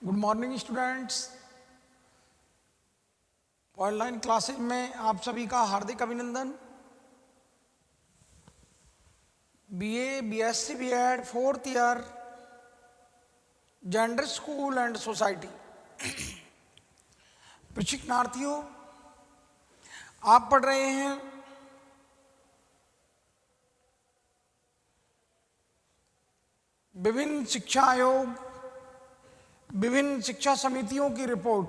Good morning students. Online classes में आप सभी का हार्दिक अभिनंदन। BA, BSc, BEd, 4th year, gender school and society. प्रशिक्षणार्थियों, आप पढ़ रहे हैं विभिन्न शिक्षा आयोग, विभिन्न शिक्षा समितियों की रिपोर्ट।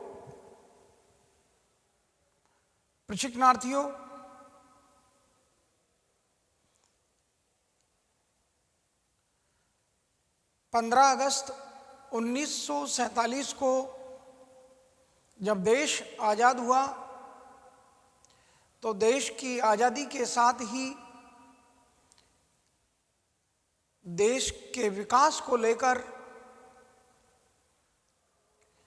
प्रशिक्षणार्थियों, अगस्त 1947 को जब देश आज़ाद हुआ तो देश की आज़ादी के साथ ही देश के विकास को लेकर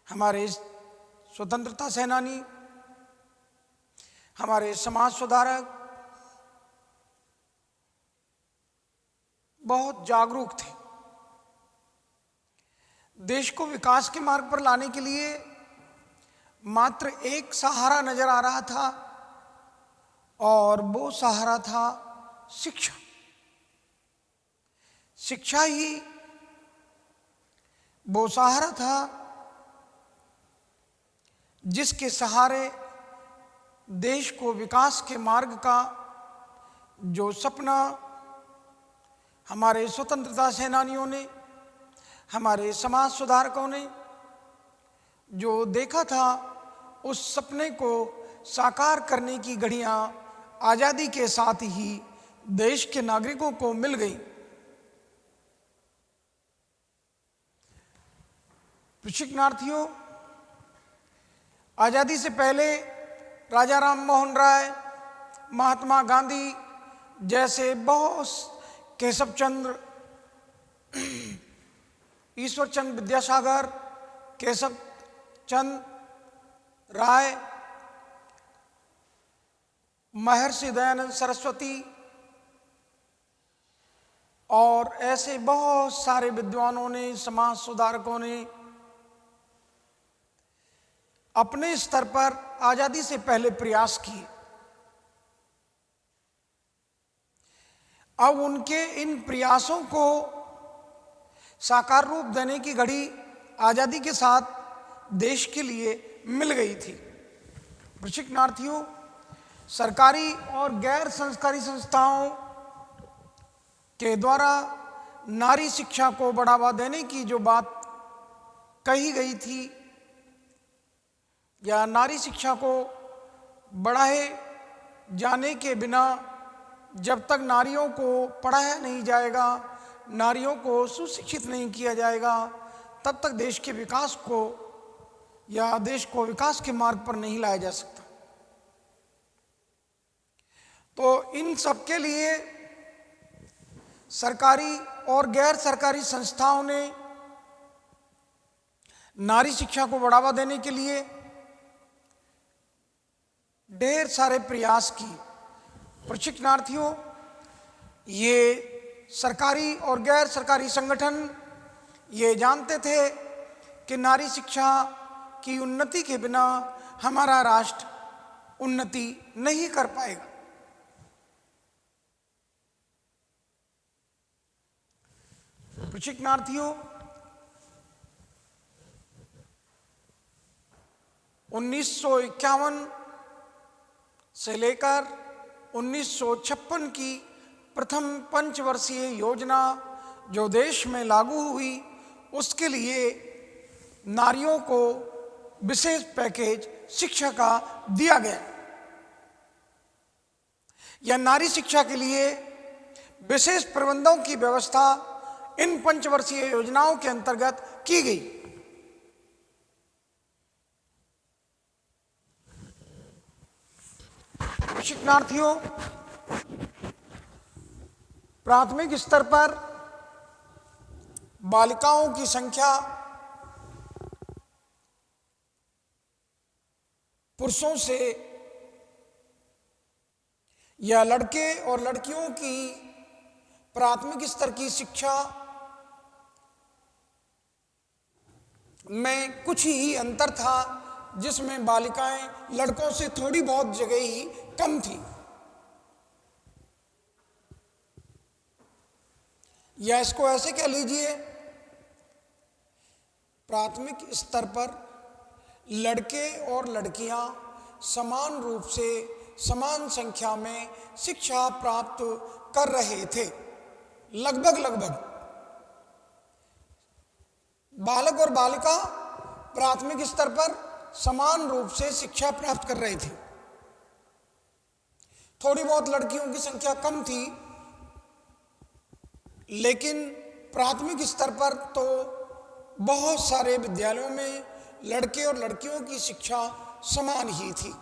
हमारे स्वतंत्रता सेनानी, हमारे समाज सुधारक बहुत जागरूक थे। देश को विकास के मार्ग पर लाने के लिए मात्र एक सहारा नजर आ रहा था और वो सहारा था शिक्षा। शिक्षा ही वो सहारा था जिसके सहारे देश को विकास के मार्ग का जो सपना हमारे स्वतंत्रता सेनानियों ने, हमारे समाज सुधारकों ने जो देखा था, उस सपने को साकार करने की घड़ियां आज़ादी के साथ ही देश के नागरिकों को मिल गई। प्रशिक्षणार्थियों, आज़ादी से पहले राजा राम मोहन राय, महात्मा गांधी जैसे बहुत, केशव चंद्र, ईश्वर चंद्र विद्यासागर, केशव चंद्र राय, महर्षि दयानंद सरस्वती और ऐसे बहुत सारे विद्वानों ने, समाज सुधारकों ने अपने स्तर पर आज़ादी से पहले प्रयास किए। अब उनके इन प्रयासों को साकार रूप देने की घड़ी आज़ादी के साथ देश के लिए मिल गई थी। प्रशिक्षणार्थियों, सरकारी और गैर सरकारी संस्थाओं के द्वारा नारी शिक्षा को बढ़ावा देने की जो बात कही गई थी, या नारी शिक्षा को बढ़ाए जाने के बिना जब तक नारियों को पढ़ाया नहीं जाएगा, नारियों को सुशिक्षित नहीं किया जाएगा, तब तक देश के विकास को या देश को विकास के मार्ग पर नहीं लाया जा सकता। तो इन सब के लिए सरकारी और गैर सरकारी संस्थाओं ने नारी शिक्षा को बढ़ावा देने के लिए ढेर सारे प्रयास किए। प्रशिक्षणार्थियों, ये सरकारी और गैर सरकारी संगठन ये जानते थे कि नारी शिक्षा की उन्नति के बिना हमारा राष्ट्र उन्नति नहीं कर पाएगा। प्रशिक्षणार्थियों, 1951 से लेकर 1956 की प्रथम पंचवर्षीय योजना जो देश में लागू हुई, उसके लिए नारियों को विशेष पैकेज शिक्षा का दिया गया। यह नारी शिक्षा के लिए विशेष प्रबंधों की व्यवस्था इन पंचवर्षीय योजनाओं के अंतर्गत की गई। प्रशिक्षणार्थियों, प्राथमिक स्तर पर बालिकाओं की संख्या पुरुषों से या लड़के और लड़कियों की प्राथमिक स्तर की शिक्षा में कुछ ही अंतर था, जिसमें बालिकाएं लड़कों से थोड़ी बहुत जगह ही कम थी। या इसको ऐसे कह लीजिए, प्राथमिक स्तर पर लड़के और लड़कियां समान रूप से समान संख्या में शिक्षा प्राप्त कर रहे थे। लगभग बालक और बालिका प्राथमिक स्तर पर समान रूप से शिक्षा प्राप्त कर रहे थे। थोड़ी बहुत लड़कियों की संख्या कम थी, लेकिन प्राथमिक स्तर पर तो बहुत सारे विद्यालयों में लड़के और लड़कियों की शिक्षा समान ही थी।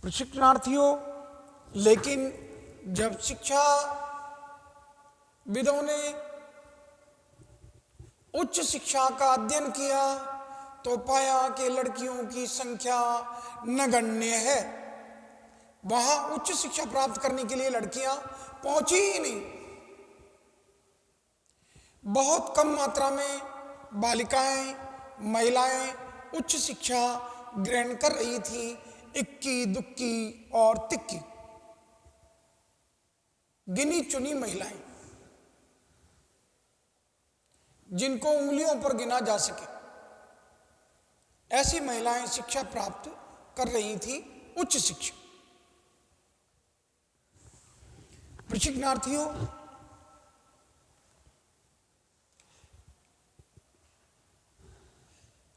प्रशिक्षणार्थियों, लेकिन जब शिक्षा विदों ने उच्च शिक्षा का अध्ययन किया तो पाया कि लड़कियों की संख्या नगण्य है। वहां उच्च शिक्षा प्राप्त करने के लिए लड़कियां पहुंची ही नहीं। बहुत कम मात्रा में बालिकाएं, महिलाएं उच्च शिक्षा ग्रहण कर रही थी, इक्की दुक्की और तिक्की, गिनी चुनी महिलाएं जिनको उंगलियों पर गिना जा सके, ऐसी महिलाएं शिक्षा प्राप्त कर रही थी, उच्च शिक्षा। प्रशिक्षणार्थियों,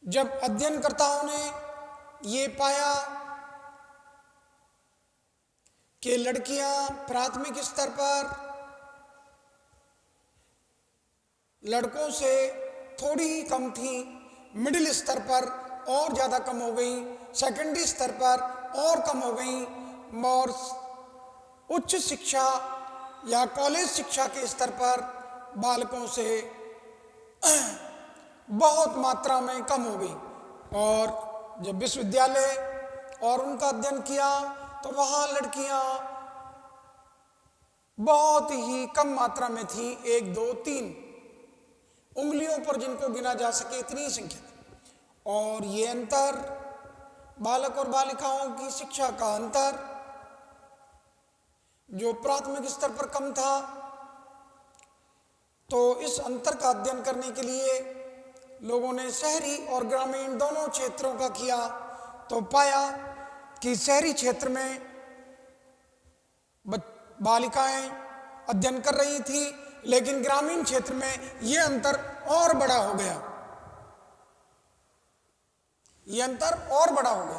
जब अध्ययनकर्ताओं ने ये पाया कि लड़कियां प्राथमिक स्तर पर लड़कों से थोड़ी ही कम थी, मिडिल स्तर पर और ज़्यादा कम हो गई, सेकेंडरी स्तर पर और कम हो गई, और उच्च शिक्षा या कॉलेज शिक्षा के स्तर पर बालकों से बहुत मात्रा में कम हो गई। और जब विश्वविद्यालय और उनका अध्ययन किया तो वहाँ लड़कियाँ बहुत ही कम मात्रा में थी, 1, 2, 3 उंगलियों पर जिनको गिना जा सके इतनी संख्या थी। और ये अंतर, बालक और बालिकाओं की शिक्षा का अंतर जो प्राथमिक स्तर पर कम था, तो इस अंतर का अध्ययन करने के लिए लोगों ने शहरी और ग्रामीण दोनों क्षेत्रों का किया तो पाया कि शहरी क्षेत्र में बालिकाएं अध्ययन कर रही थी, लेकिन ग्रामीण क्षेत्र में यह अंतर और बड़ा हो गया। यह अंतर और बड़ा हो गया।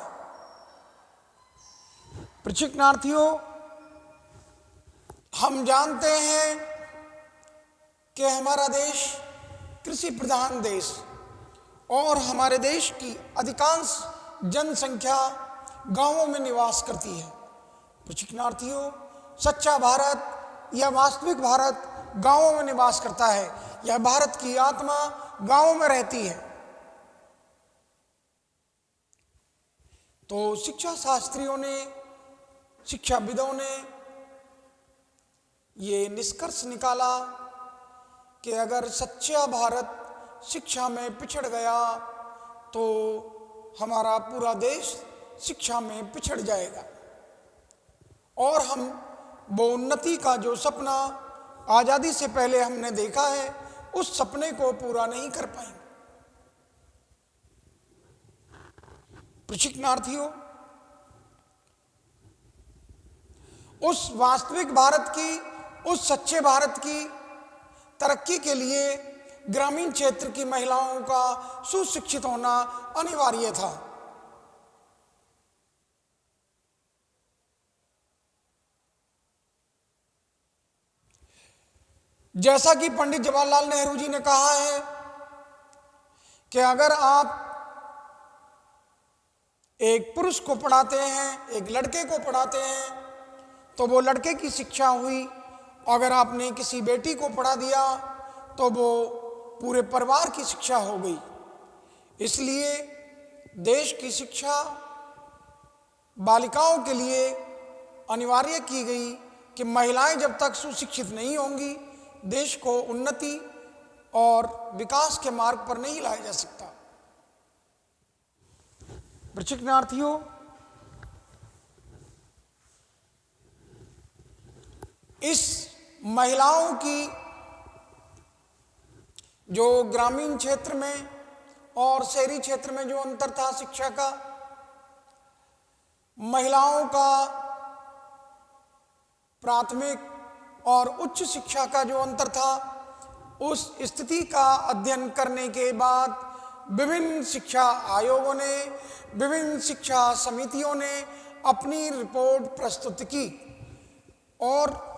प्रशिक्षणार्थियों, हम जानते हैं कि हमारा देश कृषि प्रधान देश और हमारे देश की अधिकांश जनसंख्या गांवों में निवास करती है। प्रशिक्षणार्थियों, सच्चा भारत या वास्तविक भारत गांवों में निवास करता है। यह भारत की आत्मा गांवों में रहती है। तो शिक्षा शास्त्रियों ने, शिक्षाविदों ने ये निष्कर्ष निकाला कि अगर सच्चा भारत शिक्षा में पिछड़ गया तो हमारा पूरा देश शिक्षा में पिछड़ जाएगा और हम वो उन्नति का जो सपना आज़ादी से पहले हमने देखा है, उस सपने को पूरा नहीं कर पाएंगे। प्रशिक्षणार्थियों, उस वास्तविक भारत की, उस सच्चे भारत की तरक्की के लिए ग्रामीण क्षेत्र की महिलाओं का सुशिक्षित होना अनिवार्य था। जैसा कि पंडित जवाहरलाल नेहरू जी ने कहा है कि अगर आप एक पुरुष को पढ़ाते हैं, एक लड़के को पढ़ाते हैं, तो वो लड़के की शिक्षा हुई। अगर आपने किसी बेटी को पढ़ा दिया तो वो पूरे परिवार की शिक्षा हो गई। इसलिए देश की शिक्षा बालिकाओं के लिए अनिवार्य की गई कि महिलाएं जब तक सुशिक्षित नहीं होंगी, देश को उन्नति और विकास के मार्ग पर नहीं लाया जा सकता। प्रशिक्षणार्थियों, इस महिलाओं की जो ग्रामीण क्षेत्र में और शहरी क्षेत्र में जो अंतर था शिक्षा का, महिलाओं का प्राथमिक और उच्च शिक्षा का जो अंतर था, उस स्थिति का अध्ययन करने के बाद विभिन्न शिक्षा आयोगों ने, विभिन्न शिक्षा समितियों ने अपनी रिपोर्ट प्रस्तुत की और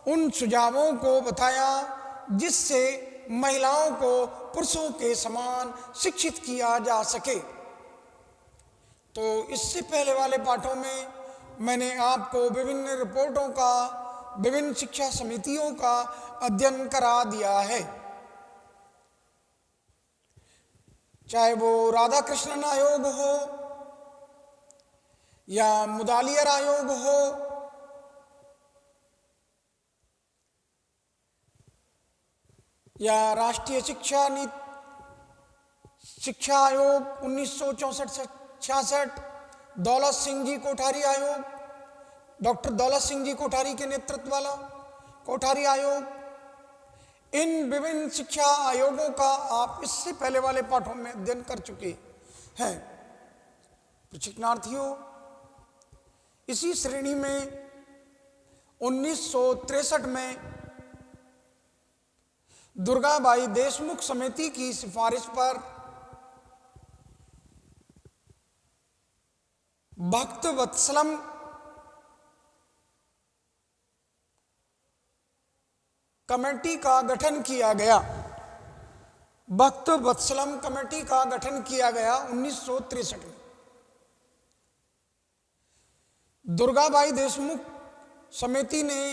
उन सुझावों को बताया जिससे महिलाओं को पुरुषों के समान शिक्षित किया जा सके। तो इससे पहले वाले पाठों में मैंने आपको विभिन्न रिपोर्टों का, विभिन्न शिक्षा समितियों का अध्ययन करा दिया है, चाहे वो राधा कृष्णन आयोग हो या मुदालियर आयोग हो या राष्ट्रीय शिक्षा आयोग 1964-66, दौलत सिंह जी कोठारी आयोग, डॉक्टर दौलत सिंह जी कोठारी के नेतृत्व वाला कोठारी आयोग, इन विभिन्न शिक्षा आयोगों का आप इससे पहले वाले पाठों में अध्ययन कर चुके हैं। प्रशिक्षणार्थियों, इसी श्रेणी में 1963 में दुर्गाबाई देशमुख समिति की सिफारिश पर भक्त वत्सलम कमेटी का गठन किया गया। भक्त वत्सलम कमेटी का गठन किया गया 1963 में। दुर्गाबाई देशमुख समिति ने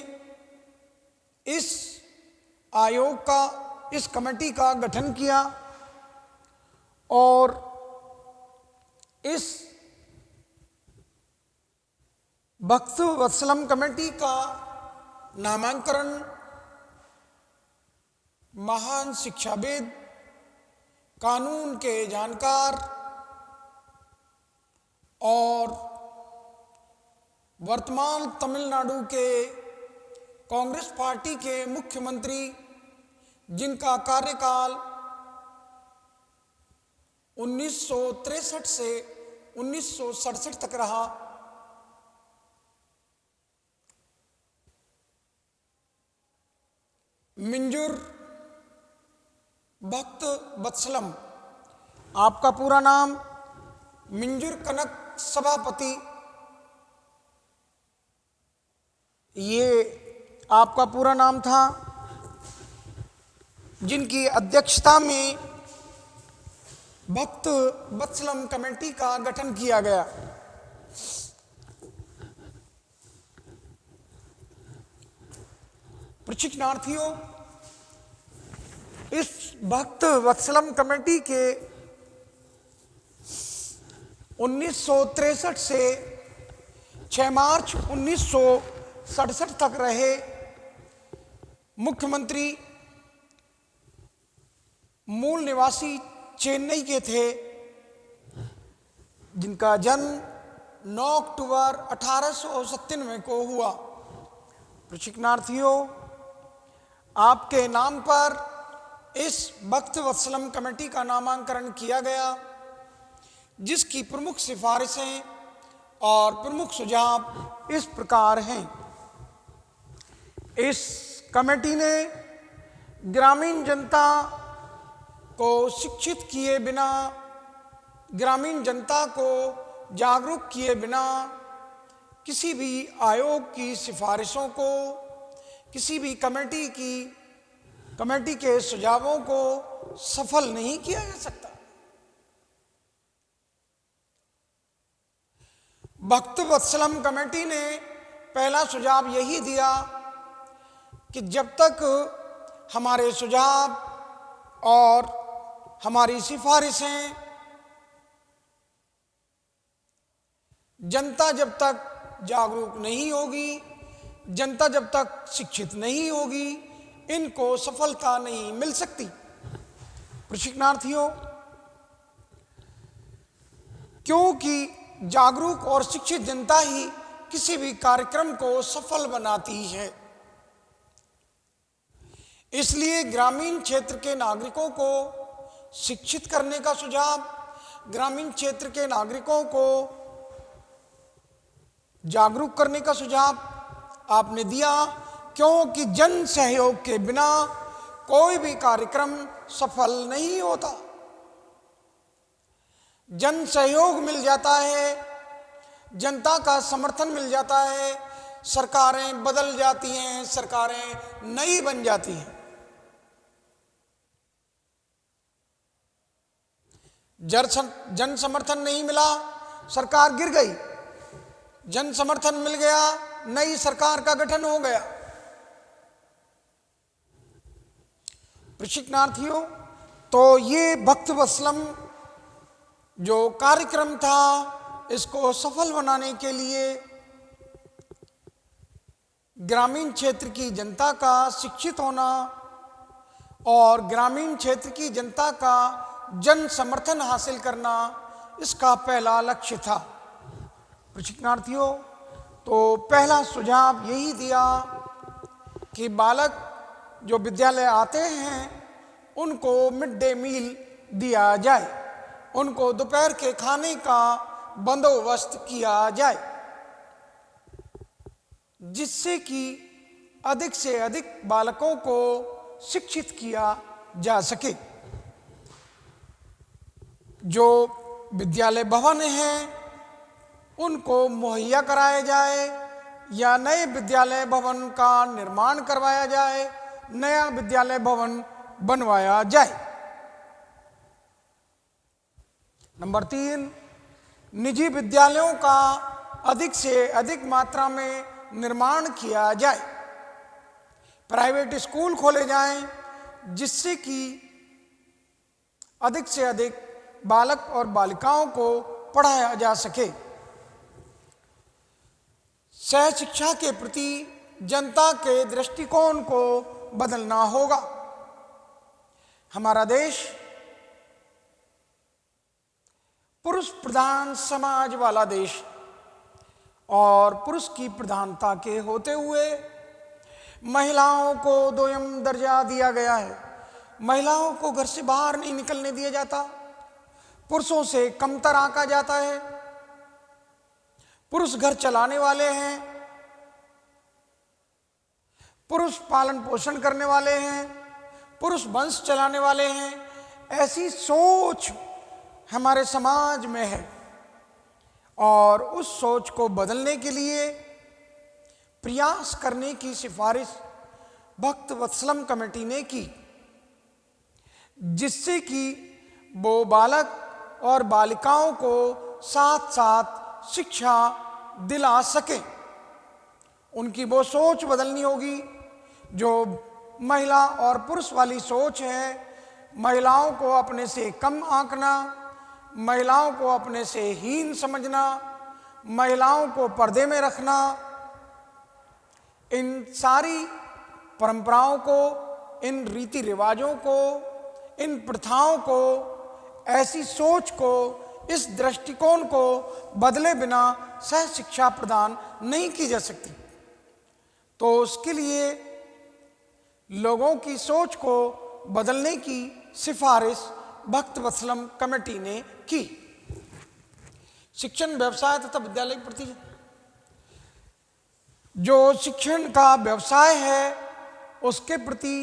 इस आयोग का, इस कमेटी का गठन किया और इस भक्त वत्सलम कमेटी का नामांकन महान शिक्षाविद, कानून के जानकार और वर्तमान तमिलनाडु के कांग्रेस पार्टी के मुख्यमंत्री, जिनका कार्यकाल 1963 से 1967 तक रहा, मिंजुर भक्त वत्सलम, आपका पूरा नाम मिंजुर कनक सभापति, ये आपका पूरा नाम था, जिनकी अध्यक्षता में भक्त वत्सलम कमेटी का गठन किया गया। प्रशिक्षणार्थियों, इस भक्त वत्सलम कमेटी के 1963 से 6 मार्च 1967 तक रहे मुख्यमंत्री मूल निवासी चेन्नई के थे, जिनका जन्म 9 अक्टूबर 1897 को हुआ। प्रशिक्षणार्थियों, आपके नाम पर इस भक्त वत्सलम कमेटी का नामांकन किया गया, जिसकी प्रमुख सिफारिशें और प्रमुख सुझाव इस प्रकार हैं। इस कमेटी ने ग्रामीण जनता को शिक्षित किए बिना, ग्रामीण जनता को जागरूक किए बिना किसी भी आयोग की सिफारिशों को, किसी भी कमेटी के सुझावों को सफल नहीं किया जा सकता। भक्त वत्सलम कमेटी ने पहला सुझाव यही दिया कि जब तक हमारे सुझाव और हमारी सिफारिशें जनता जब तक जागरूक नहीं होगी, जनता जब तक शिक्षित नहीं होगी, इनको सफलता नहीं मिल सकती। प्रशिक्षणार्थियों, क्योंकि जागरूक और शिक्षित जनता ही किसी भी कार्यक्रम को सफल बनाती है, इसलिए ग्रामीण क्षेत्र के नागरिकों को शिक्षित करने का सुझाव, ग्रामीण क्षेत्र के नागरिकों को जागरूक करने का सुझाव आपने दिया, क्योंकि जन सहयोग के बिना कोई भी कार्यक्रम सफल नहीं होता। जन सहयोग मिल जाता है, जनता का समर्थन मिल जाता है, सरकारें बदल जाती हैं, सरकारें नई बन जाती हैं। जन समर्थन नहीं मिला, सरकार गिर गई। जन समर्थन मिल गया, नई सरकार का गठन हो गया। प्रशिक्षणार्थियों, तो ये भक्त वत्सलम जो कार्यक्रम था, इसको सफल बनाने के लिए ग्रामीण क्षेत्र की जनता का शिक्षित होना और ग्रामीण क्षेत्र की जनता का जन समर्थन हासिल करना, इसका पहला लक्ष्य था। प्रशिक्षणार्थियों, तो पहला सुझाव यही दिया कि बालक जो विद्यालय आते हैं उनको मिड डे मील दिया जाए, उनको दोपहर के खाने का बंदोबस्त किया जाए, जिससे कि अधिक से अधिक बालकों को शिक्षित किया जा सके। जो विद्यालय भवन हैं उनको मुहैया कराया जाए या नए विद्यालय भवन का निर्माण करवाया जाए, नया विद्यालय भवन बनवाया जाए। नंबर 3, निजी विद्यालयों का अधिक से अधिक मात्रा में निर्माण किया जाए, प्राइवेट स्कूल खोले जाएं, जिससे कि अधिक से अधिक बालक और बालिकाओं को पढ़ाया जा सके। सह शिक्षा के प्रति जनता के दृष्टिकोण को बदलना होगा। हमारा देश पुरुष प्रधान समाज वाला देश और पुरुष की प्रधानता के होते हुए महिलाओं को दोयम दर्जा दिया गया है। महिलाओं को घर से बाहर नहीं निकलने दिया जाता, पुरुषों से कमतर आंका जाता है। पुरुष घर चलाने वाले हैं, पुरुष पालन पोषण करने वाले हैं, पुरुष वंश चलाने वाले हैं। ऐसी सोच हमारे समाज में है और उस सोच को बदलने के लिए प्रयास करने की सिफारिश भक्त वत्सलम कमेटी ने की, जिससे कि वो बालक और बालिकाओं को साथ साथ शिक्षा दिला सके। उनकी वो सोच बदलनी होगी जो महिला और पुरुष वाली सोच है। महिलाओं को अपने से कम आंकना, महिलाओं को अपने से हीन समझना, महिलाओं को पर्दे में रखना, इन सारी परंपराओं को, इन रीति रिवाजों को, इन प्रथाओं को, ऐसी सोच को, इस दृष्टिकोण को बदले बिना सह शिक्षा प्रदान नहीं की जा सकती। तो उसके लिए लोगों की सोच को बदलने की सिफारिश भक्त वत्सलम कमेटी ने की। शिक्षण व्यवसाय तथा विद्यालय के प्रति जो शिक्षण का व्यवसाय है, उसके प्रति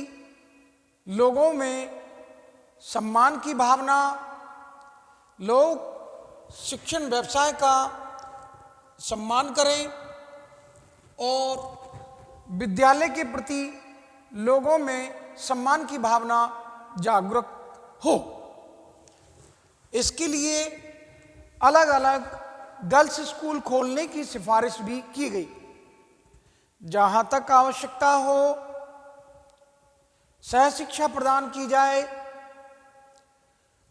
लोगों में सम्मान की भावना, लोग शिक्षण व्यवसाय का सम्मान करें और विद्यालय के प्रति लोगों में सम्मान की भावना जागरूक हो। इसके लिए अलग अलग गर्ल्स स्कूल खोलने की सिफारिश भी की गई। जहां तक आवश्यकता हो सह शिक्षा प्रदान की जाए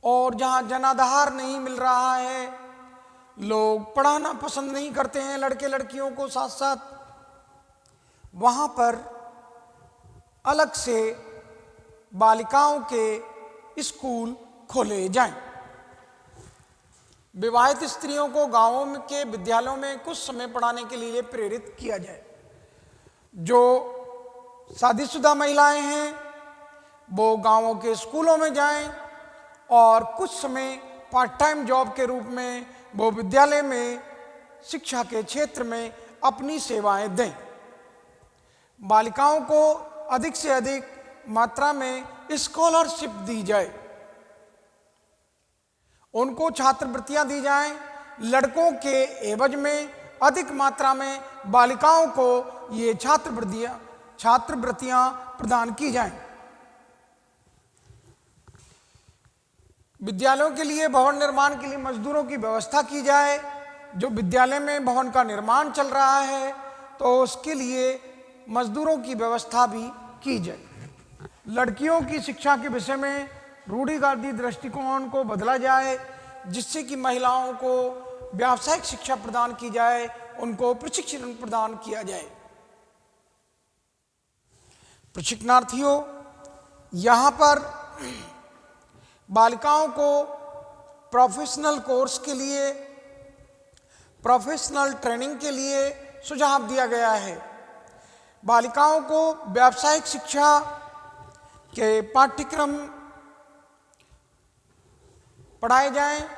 और जहां जनाधार नहीं मिल रहा है, लोग पढ़ाना पसंद नहीं करते हैं लड़के लड़कियों को साथ साथ, वहां पर अलग से बालिकाओं के स्कूल खोले जाएं। विवाहित स्त्रियों को गांवों के विद्यालयों में कुछ समय पढ़ाने के लिए प्रेरित किया जाए। जो शादीशुदा महिलाएं हैं वो गांवों के स्कूलों में जाएं और कुछ समय पार्ट टाइम जॉब के रूप में वो विद्यालय में शिक्षा के क्षेत्र में अपनी सेवाएं दें। बालिकाओं को अधिक से अधिक मात्रा में स्कॉलरशिप दी जाए, उनको छात्रवृत्तियां दी जाएं। लड़कों के एवज में अधिक मात्रा में बालिकाओं को ये छात्रवृत्तियां प्रदान की जाएं। विद्यालयों के लिए भवन निर्माण के लिए मजदूरों की व्यवस्था की जाए। जो विद्यालय में भवन का निर्माण चल रहा है तो उसके लिए मजदूरों की व्यवस्था भी की जाए। लड़कियों की शिक्षा के विषय में रूढ़िवादी दृष्टिकोण को बदला जाए, जिससे कि महिलाओं को व्यावसायिक शिक्षा प्रदान की जाए, उनको प्रशिक्षण प्रदान किया जाए। प्रशिक्षणार्थियों, यहाँ पर बालिकाओं को प्रोफेशनल कोर्स के लिए, प्रोफेशनल ट्रेनिंग के लिए सुझाव दिया गया है। बालिकाओं को व्यावसायिक शिक्षा के पाठ्यक्रम पढ़ाए जाएं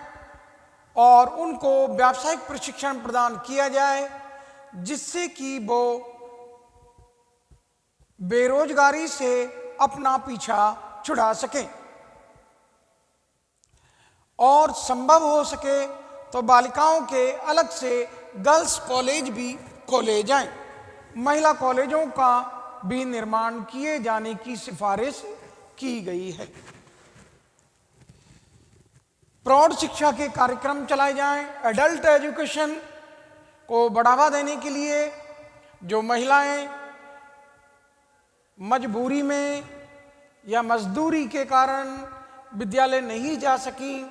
और उनको व्यावसायिक प्रशिक्षण प्रदान किया जाए, जिससे कि वो बेरोजगारी से अपना पीछा छुड़ा सकें और संभव हो सके तो बालिकाओं के अलग से गर्ल्स कॉलेज भी खोले जाएं। महिला कॉलेजों का भी निर्माण किए जाने की सिफारिश की गई है। प्रौढ़ शिक्षा के कार्यक्रम चलाए जाएं। एडल्ट एजुकेशन को बढ़ावा देने के लिए जो महिलाएं मजबूरी में या मजदूरी के कारण विद्यालय नहीं जा सकी,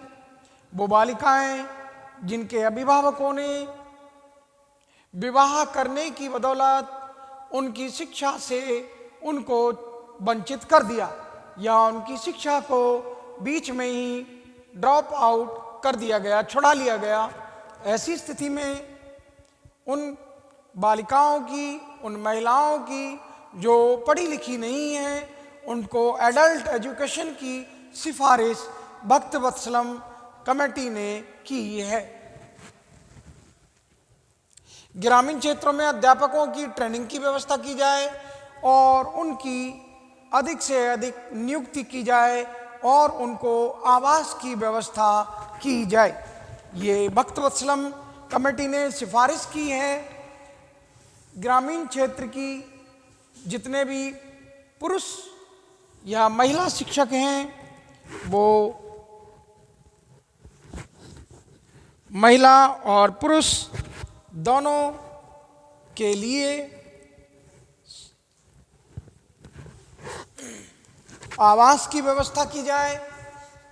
वो बालिकाएं जिनके अभिभावकों ने विवाह करने की बदौलत उनकी शिक्षा से उनको वंचित कर दिया या उनकी शिक्षा को बीच में ही ड्रॉप आउट कर दिया गया, छुड़ा लिया गया, ऐसी स्थिति में उन बालिकाओं की, उन महिलाओं की जो पढ़ी लिखी नहीं हैं, उनको एडल्ट एजुकेशन की सिफारिश भक्त वत्सलम कमेटी ने की है। ग्रामीण क्षेत्रों में अध्यापकों की ट्रेनिंग की व्यवस्था की जाए और उनकी अधिक से अधिक नियुक्ति की जाए और उनको आवास की व्यवस्था की जाए। ये भक्त वत्सलम कमेटी ने सिफारिश की है। ग्रामीण क्षेत्र की जितने भी पुरुष या महिला शिक्षक हैं वो महिला और पुरुष दोनों के लिए आवास की व्यवस्था की जाए,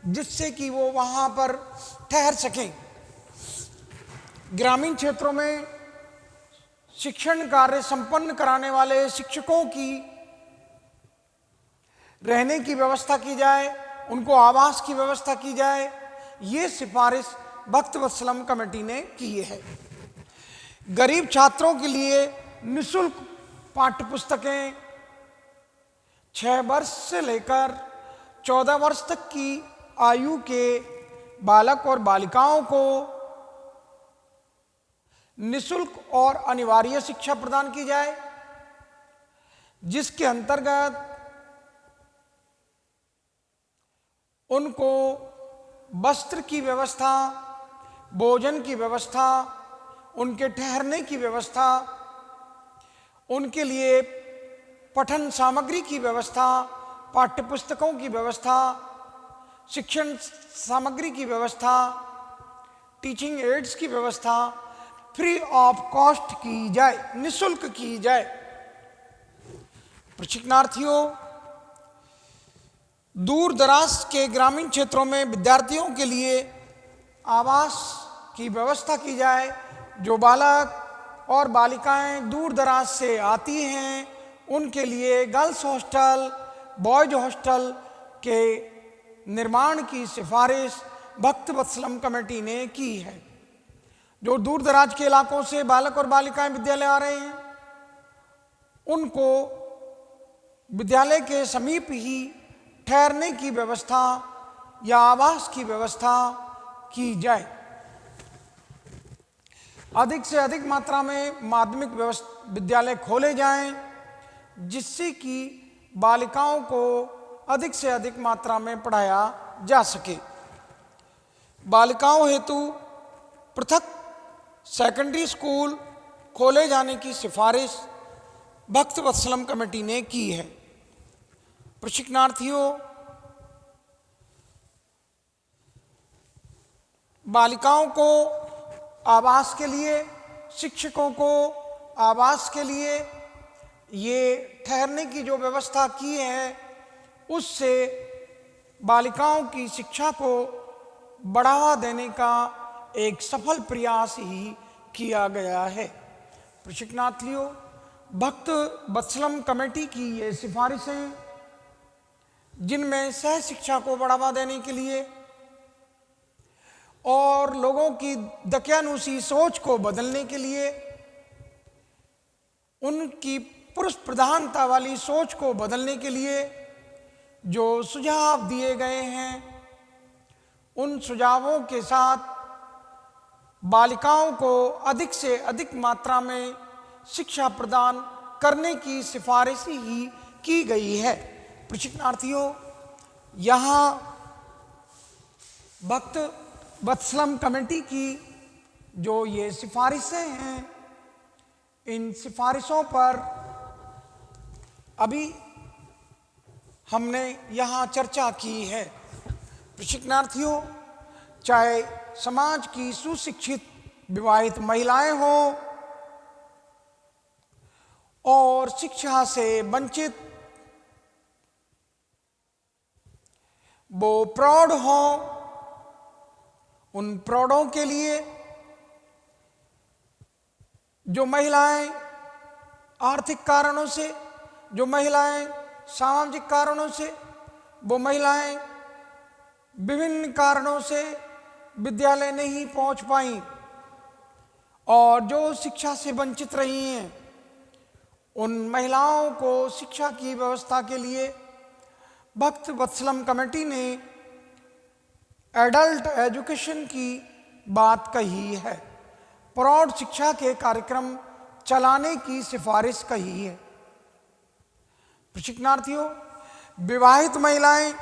जिससे कि वो वहाँ पर ठहर सकें। ग्रामीण क्षेत्रों में शिक्षण कार्य संपन्न कराने वाले शिक्षकों की रहने की व्यवस्था की जाए, उनको आवास की व्यवस्था की जाए। ये सिफारिश भक्त वत्सलम कमेटी ने की है। गरीब छात्रों के लिए निःशुल्क पाठ्य पुस्तकें 6 वर्ष से लेकर 14 वर्ष तक की आयु के बालक और बालिकाओं को निःशुल्क और अनिवार्य शिक्षा प्रदान की जाए, जिसके अंतर्गत उनको वस्त्र की व्यवस्था, भोजन की व्यवस्था, उनके ठहरने की व्यवस्था, उनके लिए पठन सामग्री की व्यवस्था, पाठ्यपुस्तकों की व्यवस्था, शिक्षण सामग्री की व्यवस्था, टीचिंग एड्स की व्यवस्था फ्री ऑफ कॉस्ट की जाए, निःशुल्क की जाए। प्रशिक्षणार्थियों, दूर दराज के ग्रामीण क्षेत्रों में विद्यार्थियों के लिए आवास की व्यवस्था की जाए। जो बालक और बालिकाएं दूर दराज से आती हैं उनके लिए गर्ल्स हॉस्टल, बॉयज हॉस्टल के निर्माण की सिफारिश भक्त वत्सलम कमेटी ने की है। जो दूर दराज के इलाकों से बालक और बालिकाएं विद्यालय आ रहे हैं, उनको विद्यालय के समीप ही ठहरने की व्यवस्था या आवास की व्यवस्था की जाए। अधिक से अधिक मात्रा में माध्यमिक विद्यालय खोले जाएं, जिससे कि बालिकाओं को अधिक से अधिक मात्रा में पढ़ाया जा सके। बालिकाओं हेतु पृथक सेकेंडरी स्कूल खोले जाने की सिफारिश भक्त वत्सलम कमेटी ने की है। प्रशिक्षणार्थियों, बालिकाओं को आवास के लिए, शिक्षकों को आवास के लिए ये ठहरने की जो व्यवस्था की है, उससे बालिकाओं की शिक्षा को बढ़ावा देने का एक सफल प्रयास ही किया गया है। प्रशिक्षणार्थियों, भक्त वत्सलम कमेटी की ये सिफारिशें, जिनमें सह शिक्षा को बढ़ावा देने के लिए और लोगों की दकियानुसी सोच को बदलने के लिए, उनकी पुरुष प्रधानता वाली सोच को बदलने के लिए जो सुझाव दिए गए हैं, उन सुझावों के साथ बालिकाओं को अधिक से अधिक मात्रा में शिक्षा प्रदान करने की सिफारिश ही की गई है। प्रशिक्षणार्थियों, यहाँ भक्त वत्सलम कमेटी की जो ये सिफारिशें हैं, इन सिफारिशों पर अभी हमने यहाँ चर्चा की है। प्रशिक्षणार्थियों, चाहे समाज की सुशिक्षित विवाहित महिलाएं हों और शिक्षा से वंचित वो प्रौढ़ हों, उन प्रौढ़ों के लिए जो महिलाएं आर्थिक कारणों से, जो महिलाएं सामाजिक कारणों से, वो महिलाएं विभिन्न कारणों से विद्यालय नहीं पहुंच पाई और जो शिक्षा से वंचित रही हैं, उन महिलाओं को शिक्षा की व्यवस्था के लिए भक्त वत्सलम कमेटी ने एडल्ट एजुकेशन की बात कही है, प्रौढ़ शिक्षा के कार्यक्रम चलाने की सिफारिश कही है। प्रशिक्षणार्थियों, विवाहित महिलाएं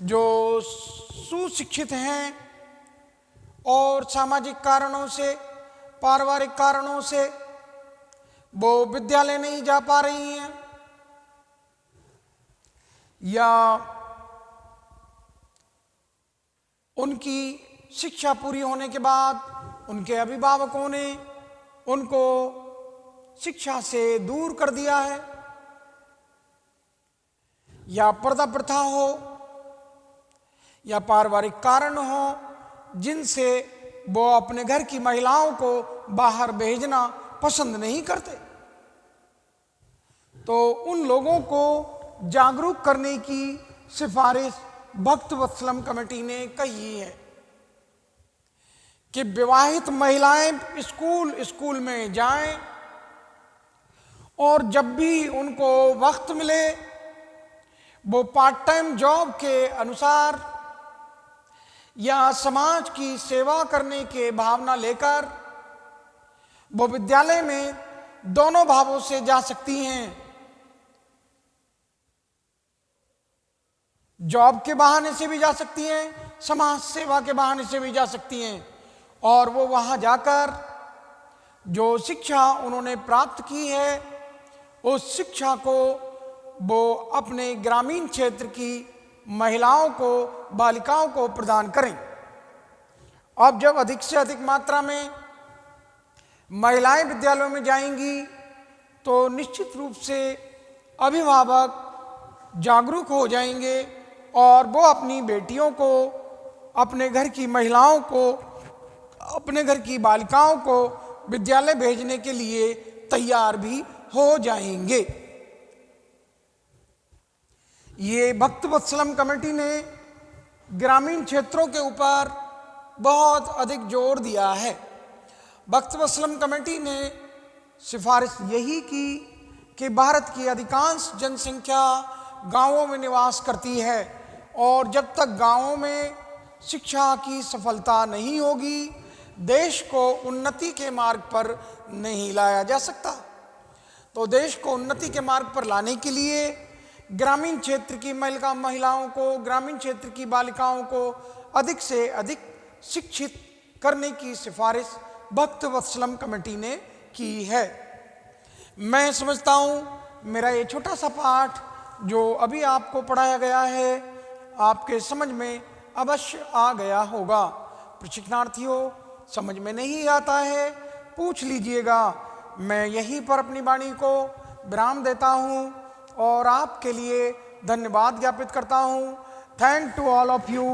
जो सुशिक्षित हैं और सामाजिक कारणों से, पारिवारिक कारणों से वो विद्यालय नहीं जा पा रही हैं या उनकी शिक्षा पूरी होने के बाद उनके अभिभावकों ने उनको शिक्षा से दूर कर दिया है, या पर्दा प्रथा हो या पारिवारिक कारण हो जिनसे वो अपने घर की महिलाओं को बाहर भेजना पसंद नहीं करते, तो उन लोगों को जागरूक करने की सिफारिश भक्त वत्सलम कमेटी ने कही है कि विवाहित महिलाएं स्कूल में जाएं और जब भी उनको वक्त मिले वो पार्ट टाइम जॉब के अनुसार या समाज की सेवा करने के भावना लेकर वो विद्यालय में दोनों भावों से जा सकती हैं। जॉब के बहाने से भी जा सकती हैं, समाज सेवा के बहाने से भी जा सकती हैं, और वो वहां जाकर जो शिक्षा उन्होंने प्राप्त की है उस शिक्षा को वो अपने ग्रामीण क्षेत्र की महिलाओं को, बालिकाओं को प्रदान करें। अब जब अधिक से अधिक मात्रा में महिलाएं विद्यालयों में जाएंगी तो निश्चित रूप से अभिभावक जागरूक हो जाएंगे और वो अपनी बेटियों को, अपने घर की महिलाओं को, अपने घर की बालिकाओं को विद्यालय भेजने के लिए तैयार भी हो जाएंगे। ये भक्त वत्सलम कमेटी ने ग्रामीण क्षेत्रों के ऊपर बहुत अधिक जोर दिया है। भक्त वत्सलम कमेटी ने सिफारिश यही की कि भारत की अधिकांश जनसंख्या गांवों में निवास करती है और जब तक गांवों में शिक्षा की सफलता नहीं होगी, देश को उन्नति के मार्ग पर नहीं लाया जा सकता। तो देश को उन्नति के मार्ग पर लाने के लिए ग्रामीण क्षेत्र की महिलाओं को, ग्रामीण क्षेत्र की बालिकाओं को अधिक से अधिक शिक्षित करने की सिफारिश भक्त वत्सलम कमेटी ने की है। मैं समझता हूँ मेरा ये छोटा सा पाठ जो अभी आपको पढ़ाया गया है आपके समझ में अवश्य आ गया होगा। प्रशिक्षणार्थियों, समझ में नहीं आता है पूछ लीजिएगा। मैं यहीं पर अपनी वाणी को विराम देता हूँ और आपके लिए धन्यवाद ज्ञापित करता हूँ। Thank to all of you.